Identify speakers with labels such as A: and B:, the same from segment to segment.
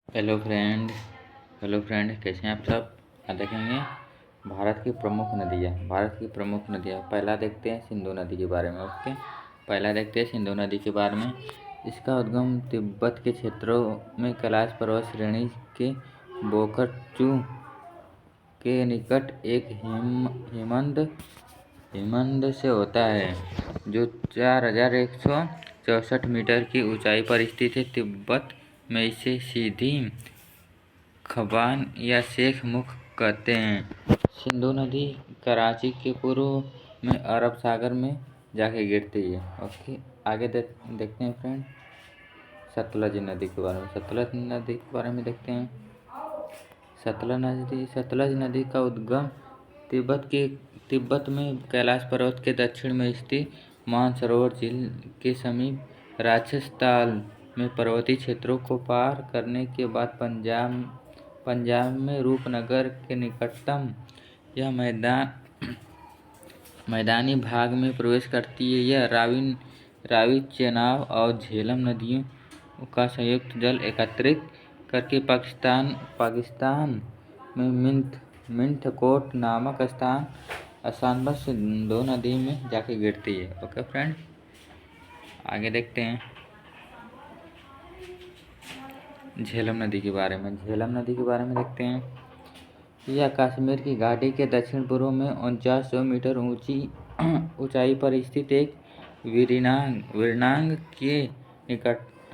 A: Hello friend. कैसे हैं आप सब। आज देखेंगे भारत की प्रमुख नदियाँ। पहला देखते हैं सिंधु नदी के बारे में। ओके, पहला देखते हैं सिंधु नदी के बारे में। इसका उद्गम तिब्बत के क्षेत्रों में कैलाश पर्वत श्रेणी के बोकरचू के निकट एक हिमनद से होता है, जो 4164 मीटर की ऊंचाई पर स्थित है। तिब्बत में इसे सीधी खबान या शेख मुख कहते हैं। सिंधु नदी कराची के पूर्व में अरब सागर में जाके गिरती है। ओके, आगे देखते हैं फ्रेंड सतलज नदी के बारे में। देखते हैं सतलज नदी का उद्गम तिब्बत में कैलाश पर्वत के दक्षिण में स्थित मानसरोवर झील के समीप राक्षस ताल में पर्वतीय क्षेत्रों को पार करने के बाद पंजाब में रूपनगर के निकटतम यह मैदानी भाग में प्रवेश करती है। यह रावी, चेनाब और झेलम नदियों का संयुक्त जल एकत्रित करके पाकिस्तान में मिंथकोट नामक स्थान पर सिंधु नदी में जाके गिरती है। ओके फ्रेंड, आगे देखते हैं झेलम नदी के बारे में। देखते हैं। यह कश्मीर की घाटी के दक्षिण पूर्व में 4900 मीटर ऊंचाई पर स्थित एक वीरनांग के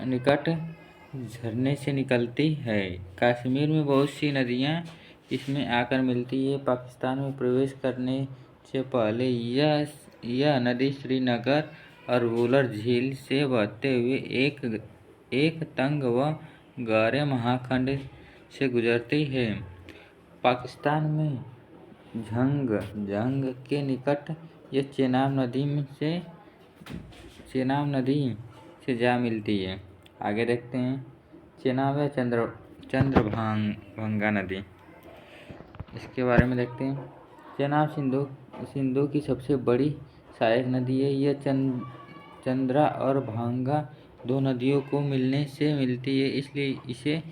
A: निकट झरने से निकलती है। कश्मीर में बहुत सी नदियां इसमें आकर मिलती है। पाकिस्तान में प्रवेश करने से पहले यह नदी श्रीनगर और वुलर झील से बहते हुए एक तंग व गहरे महाखंड से गुजरती है। पाकिस्तान में झंग के निकट यह चेनाब नदी से जा मिलती है। आगे देखते हैं चेनाब या चंद्रभांगा नदी, इसके बारे में देखते हैं। चेनाब सिंधु की सबसे बड़ी सहायक नदी है। यह चंद्रा और भांगा दो नदियों को मिलने से मिलती है, इसलिए इसे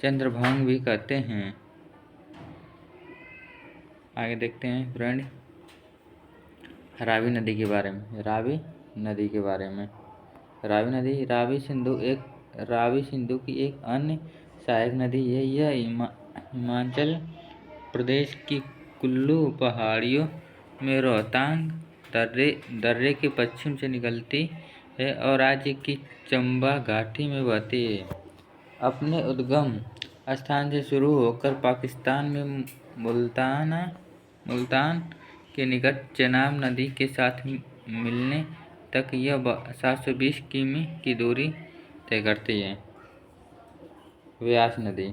A: चंद्रभांग भी कहते हैं। आगे देखते हैं फ्रेंड रावी नदी के बारे में। रावी सिंधु की एक अन्य सहायक नदी है। यह हिमाचल प्रदेश की कुल्लू पहाड़ियों में रोहतांग दर्रे के पश्चिम से निकलती है और राज्य की चंबा घाटी में बहती है। अपने उद्गम स्थान से शुरू होकर पाकिस्तान में मुल्तान के निकट चेनाब नदी के साथ मिलने तक यह 720 किमी की दूरी तय करती है। व्यास नदी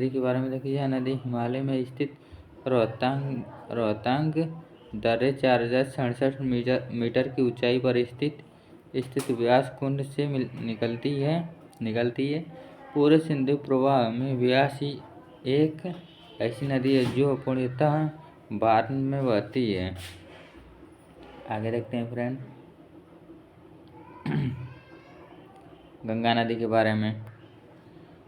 A: के बारे में देखिए। यह नदी हिमालय में स्थित रोहतांग दर्रे 4067 मीटर की ऊंचाई पर स्थित व्यास कुंड से निकलती है। पूरे सिंधु प्रवाह में व्यास ही एक ऐसी नदी है जो पूर्णतः भारत में बहती है। आगे देखते हैं फ्रेंड गंगा नदी के बारे में।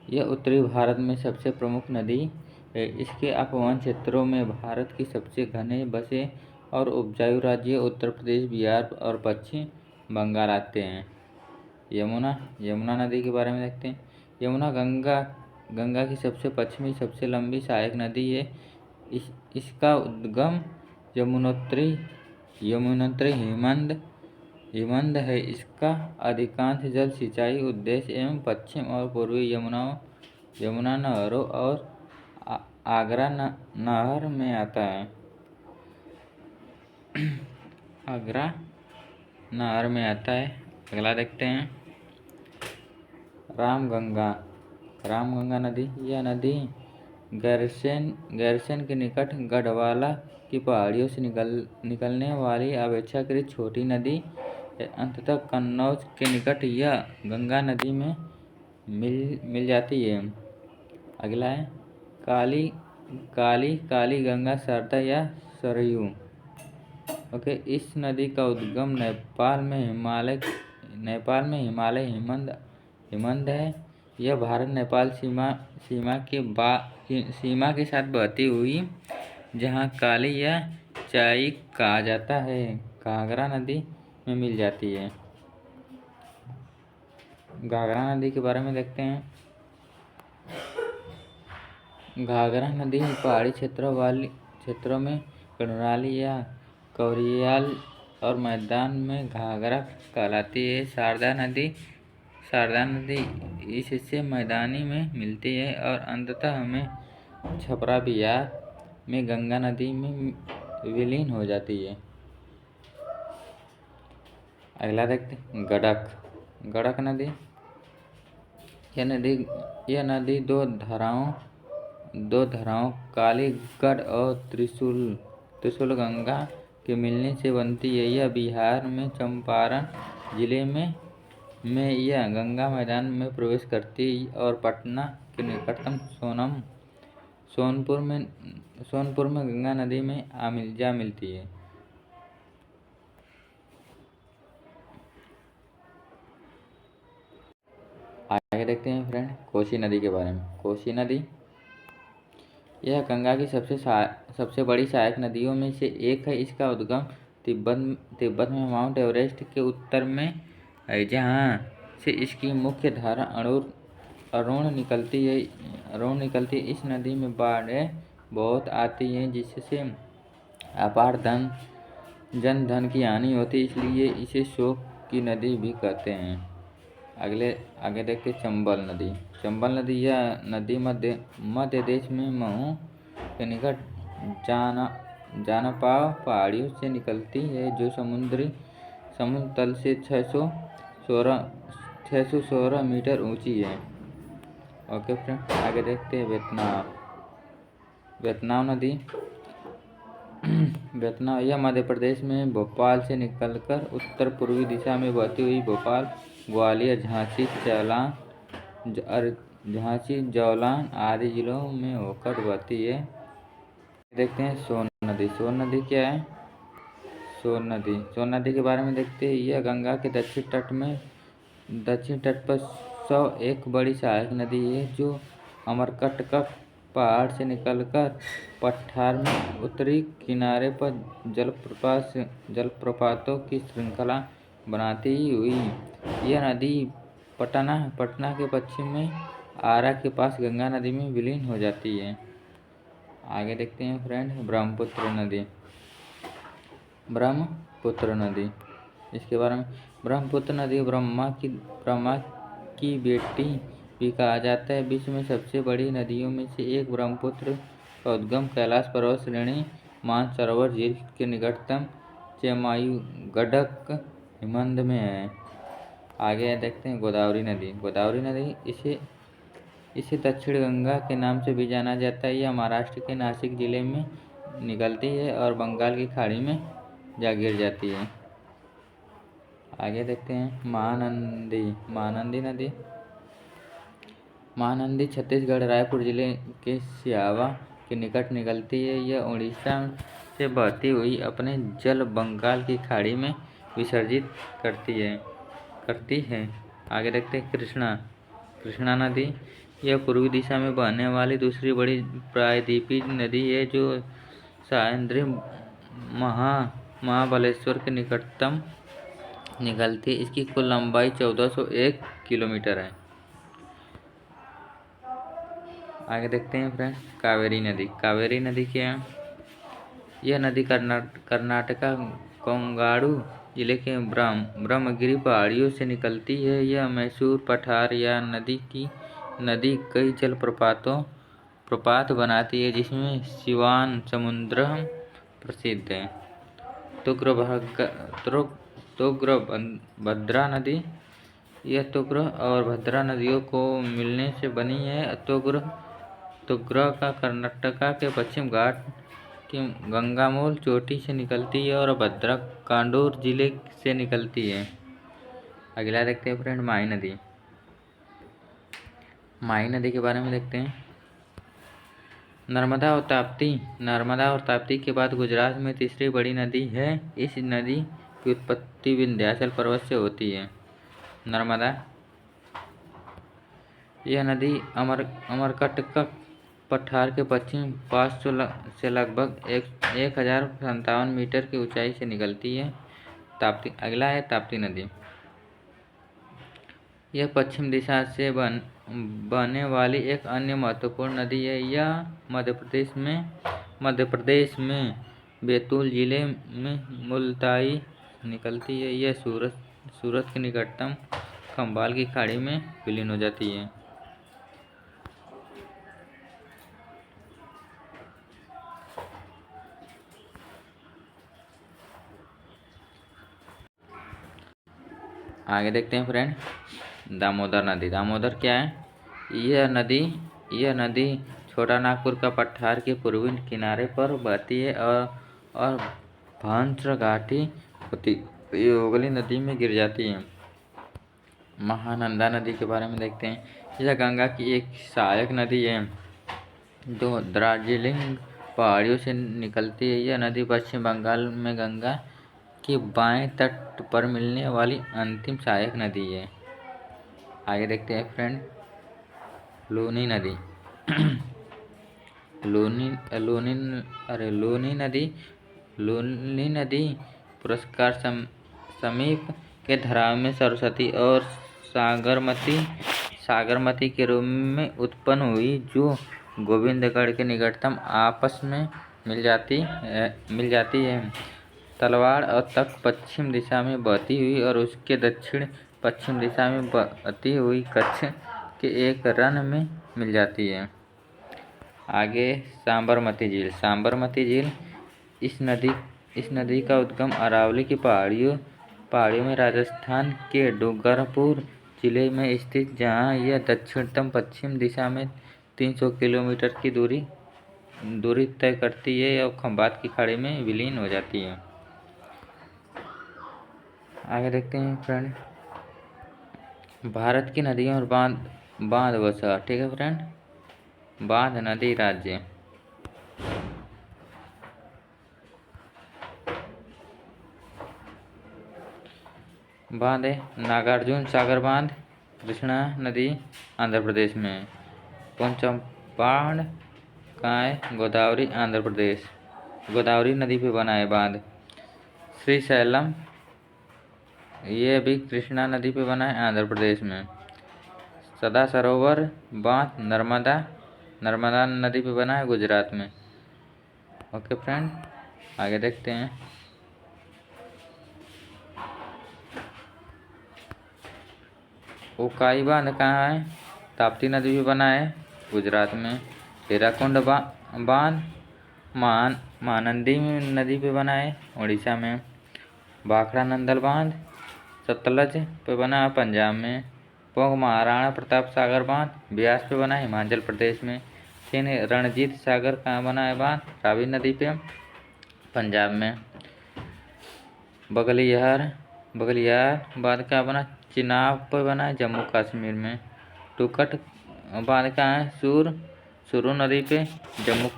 A: यह उत्तरी भारत में सबसे प्रमुख नदी है। इसके अपवन क्षेत्रों में भारत की सबसे घने बसे और उपजाऊ राज्य उत्तर प्रदेश, बिहार और पश्चिम बंगाल आते हैं। यमुना नदी के बारे में देखते हैं। यमुना गंगा की सबसे पश्चिमी सबसे लंबी सहायक नदी है। इसका उद्गम यमुनोत्री हिमनद है। इसका अधिकांश जल सिंचाई उद्देश्य एवं पश्चिम और पूर्वी यमुना नहरों और आगरा नहर में आता है। अगला देखते हैं रामगंगा नदी। यह नदी गैरसैंण के निकट गढ़वाला की पहाड़ियों से निकलने वाली अपेक्षाकृत छोटी नदी है। अंततः कन्नौज के निकट यह गंगा नदी में मिल जाती है। अगला है काली गंगा शारदा या सरयू। ओके, इस नदी का उद्गम नेपाल में हिमालय हिमनद है। यह भारत नेपाल सीमा के साथ बहती हुई, जहाँ काली या चाई कहा जाता है, घाघरा नदी में मिल जाती है। घाघरा नदी के बारे में देखते हैं। घाघरा नदी पहाड़ी क्षेत्रों में कर्णाली या कवरियाल और मैदान में घाघरा कहलाती है। शारदा नदी इससे मैदानी में मिलती है और अंततः हमें छपरा बिहार में गंगा नदी में विलीन हो जाती है। अगला देखते हैं गड़क नदी। यह नदी दो धाराओं कालीगढ़ और त्रिशूल गंगा के मिलने से बनती है। यह बिहार में चंपारण जिले में यह गंगा मैदान में प्रवेश करती और पटना के निकटतम सोनपुर में गंगा नदी में जा मिलती है। आगे देखते हैं फ्रेंड कोसी नदी के बारे में। कोसी नदी यह गंगा की सबसे बड़ी सहायक नदियों में से एक है। इसका उद्गम तिब्बत में माउंट एवरेस्ट के उत्तर में है, जहाँ से इसकी मुख्य धारा अरुण निकलती है। इस नदी में बाढ़ें बहुत आती हैं, जिससे अपार जन धन की हानि होती है, इसलिए इसे शोक की नदी भी कहते हैं। आगे देखते चंबल नदी। यह नदी मध्य देश में महू के निकट जानपाव पहाड़ियों से निकलती है, जो समुद्र तल से 616 मीटर ऊंची है। ओके फ्रेंड, आगे देखते हैं वेतनाव नदी। यह मध्य प्रदेश में भोपाल से निकलकर उत्तर पूर्वी दिशा में बहती हुई भोपाल, ग्वालियर, झांसी, जौलान आदि जिलों में होकर बहती है। देखते हैं सोन नदी क्या है। सोन नदी के बारे में देखते हैं। यह गंगा के दक्षिण तट पर 101 बड़ी सहायक नदी है, जो अमरकंटक पहाड़ से निकलकर पठार में उत्तरी किनारे पर जलप्रपातों की श्रृंखला बनाती हुई यह नदी पटना के पश्चिम में आरा के पास गंगा नदी में विलीन हो जाती है। आगे देखते हैं फ्रेंड ब्रह्मपुत्र नदी। इसके बारे में ब्रह्मपुत्र नदी ब्रह्मा की बेटी भी कहा जाता है। विश्व में सबसे बड़ी नदियों में से एक ब्रह्मपुत्र का उद्गम कैलाश पर्वत श्रेणी मानसरोवर झील के निकटतम चेमायुगढ़ हिमनद में है। आगे देखते हैं गोदावरी नदी। इसे दक्षिण गंगा के नाम से भी जाना जाता है। यह महाराष्ट्र के नासिक जिले में निकलती है और बंगाल की खाड़ी में जा गिर जाती है। आगे देखते हैं महानंदी छत्तीसगढ़ रायपुर जिले के सियावा के निकट निकलती है। यह उड़ीसा से बहती हुई अपने जल बंगाल की खाड़ी में विसर्जित करती है। आगे देखते हैं कृष्णा नदी। यह पूर्वी दिशा में बहने वाली दूसरी बड़ी प्रायद्वीपीय नदी है, जो सह्याद्री महाबलेश्वर के निकटतम निकलती है। इसकी कुल लंबाई 1401 किलोमीटर है। आगे देखते हैं फ्रेंड कावेरी नदी क्या है। यह नदी कर्नाटका कोंगाड़ू जिले के ब्रह्मगिरी पहाड़ियों से निकलती है। यह मैसूर पठार या नदी कई जलप्रपात बनाती है, जिसमें शिवान समुद्रम प्रसिद्ध है। तुंगभद्रा नदी। यह तुंग और भद्रा नदियों को मिलने से बनी है। तुंग का कर्नाटका के पश्चिम घाट की गंगामूल चोटी से निकलती है और भद्रा कांडूर जिले से निकलती है। अगला देखते हैं फ्रेंड माही नदी के बारे में देखते हैं। नर्मदा और ताप्ती के बाद गुजरात में तीसरी बड़ी नदी है। इस नदी की उत्पत्ति विंध्याचल पर्वत से होती है। यह नदी अमरकंटक पठार के पश्चिम पास से लगभग 1057 मीटर की ऊंचाई से निकलती है। अगला है ताप्ती नदी। यह पश्चिम दिशा से बहने वाली एक अन्य महत्वपूर्ण नदी है। यह मध्य प्रदेश में बैतूल जिले में मुल्ताई निकलती है। यह सूरत के निकटतम खंबाल की खाड़ी में विलीन हो जाती है। आगे देखते हैं फ्रेंड, दामोदर नदी। दामोदर क्या है? यह नदी छोटा नागपुर का पठार के पूर्वी किनारे पर बहती है और भांसर घाटी होती हुगली नदी में गिर जाती है। महानंदा नदी के बारे में देखते हैं। यह गंगा की एक सहायक नदी है जो दार्जिलिंग पहाड़ियों से निकलती है। यह नदी पश्चिम बंगाल में गंगा के बाएं तट पर मिलने वाली अंतिम सहायक नदी है। आगे देखते हैं फ्रेंड, लूनी नदी। लूनी नदी पुरस्कार समीप के धराव में सरस्वती और सागरमती के रूप में उत्पन्न हुई, जो गोविंदगढ़ के निकटतम आपस में मिल जाती है। तलवाड़ और तक पश्चिम दिशा में बहती हुई और उसके दक्षिण पश्चिम दिशा में बहती हुई कच्छ के एक रन में मिल जाती है। आगे साबरमती झील। इस नदी का उद्गम अरावली की पहाड़ियों में राजस्थान के डूंगरपुर जिले में स्थित, जहां यह दक्षिणतम पश्चिम दिशा में 300 किलोमीटर की दूरी तय करती है और खंबात की खाड़ी में विलीन हो जाती है। आगे देखते हैं फ्रेंड, भारत की नदियाँ और बांध व शहर। ठीक है फ्रेंड, बांध नदी राज्य। बांध है नागार्जुन सागर बांध, कृष्णा नदी आंध्र प्रदेश में। पोचम्पाड कहाँ है? गोदावरी आंध्र प्रदेश, गोदावरी नदी पे बना है बांध। श्रीशैलम, ये भी कृष्णा नदी पे बना है आंध्र प्रदेश में। सदा सरोवर बांध नर्मदा नदी पे बना है गुजरात में। ओके फ्रेंड, आगे देखते हैं। उकाई बांध कहाँ है? ताप्ती नदी पे बना है गुजरात में। हीराकुंड बांध महानंदी नदी पे बना है उड़ीसा में। भाखड़ा नंदल बांध सतलज पे बना है पंजाब में। पोंग महाराणा प्रताप सागर बांध ब्यास पे बना है हिमाचल प्रदेश में। तीन रणजीत सागर कहाँ बना है बांध? रावी नदी पे पंजाब में। बगलियार बांध कहाँ बना? चिनाब पे बना है जम्मू कश्मीर में। टुकट बांध कहाँ है? सुरू नदी पे जम्मू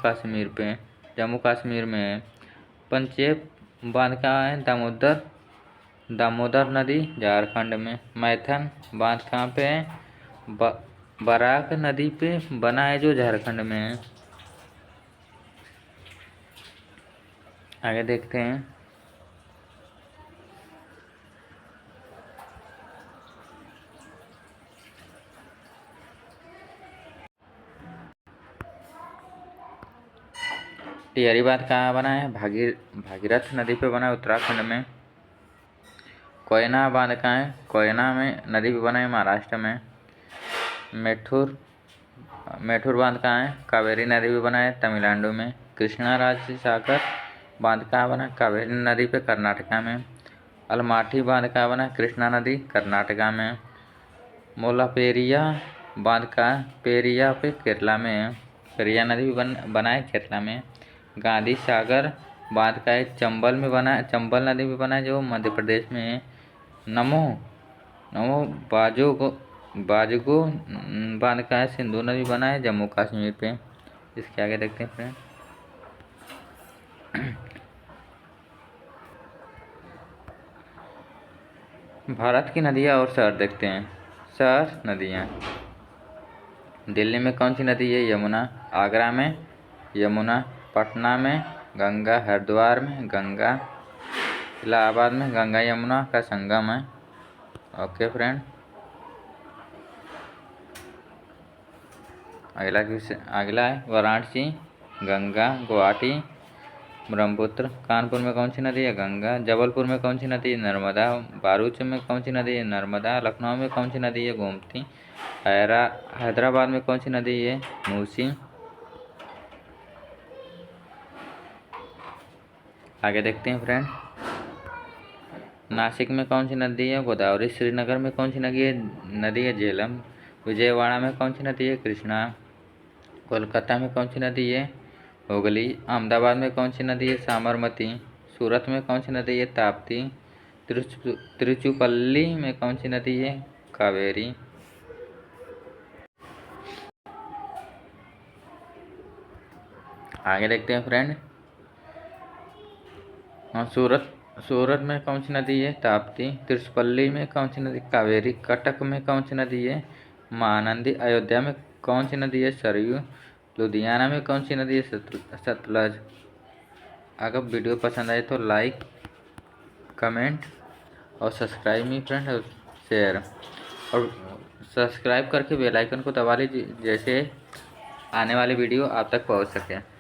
A: कश्मीर में है। पंचेप बांध कहाँ है? दामोदर नदी झारखंड में। मैथन बांध कहाँ पे है? बराक नदी पे बना है जो झारखंड में है। आगे देखते हैं। टिहरी बांध कहाँ बना है? भागीरथ नदी पे बना है उत्तराखंड में। कोयना बांध कहाँ है? कोयना में नदी पे बना है महाराष्ट्र में। मेठूर बांध कहाँ है? कावेरी नदी पे बना है तमिलनाडु में। कृष्णा राज सागर बांध कहाँ बना? कावेरी नदी पे कर्नाटका में। अलमाटी बांध कहाँ बना? कृष्णा नदी कर्नाटका में। मोलापेरिया बांध कहाँ? पेरिया पे केरला में है। पेरिया नदी भी बना है केरला में। गांधी सागर बांध का है चंबल नदी में बना है जो मध्य प्रदेश में है। नमो बाजगो बांध का है सिंधु नदी बना है जम्मू कश्मीर पे। इसके आगे देखते हैं फ्रेंड। भारत की नदियाँ और शहर देखते हैं। शहर नदियाँ, दिल्ली में कौन सी नदी है? यमुना। आगरा में यमुना। पटना में गंगा। हरिद्वार में गंगा। इलाहाबाद में गंगा यमुना का संगम है। ओके फ्रेंड, अगला है वाराणसी, गंगा। गुवाहाटी ब्रह्मपुत्र। कानपुर में कौन सी नदी है? गंगा। जबलपुर में कौन सी नदी है? नर्मदा। भरूच में कौन सी नदी है? नर्मदा। लखनऊ में कौन सी नदी है? गोमती। हैदराबाद में कौन सी नदी है? मूसी। आगे देखते हैं फ्रेंड, नासिक में कौन सी नदी है? गोदावरी। श्रीनगर में कौन सी नदी है? झेलम। विजयवाड़ा में कौन सी नदी है? कृष्णा। कोलकाता में कौन सी नदी है? हुगली। अहमदाबाद में कौन सी नदी है? साबरमती। सूरत में कौन सी नदी है? ताप्ती। तिरुचिरापल्ली में कौन सी नदी है? कावेरी। आगे देखते हैं फ्रेंड, सूरत में कौन सी नदी है? ताप्ती। तिरुचिरापल्ली में कौन सी नदी? कावेरी। कटक में कौन सी नदी है? महानंदी। अयोध्या में कौन सी नदी है? सरयू। लुधियाना में कौन सी नदी है? सतलज। अगर वीडियो पसंद आए तो लाइक, कमेंट और सब्सक्राइब मी फ्रेंड, और शेयर, और सब्सक्राइब करके बेल आइकन को दबा लीजिए जैसे आने वाली वीडियो आप तक पहुंच सके।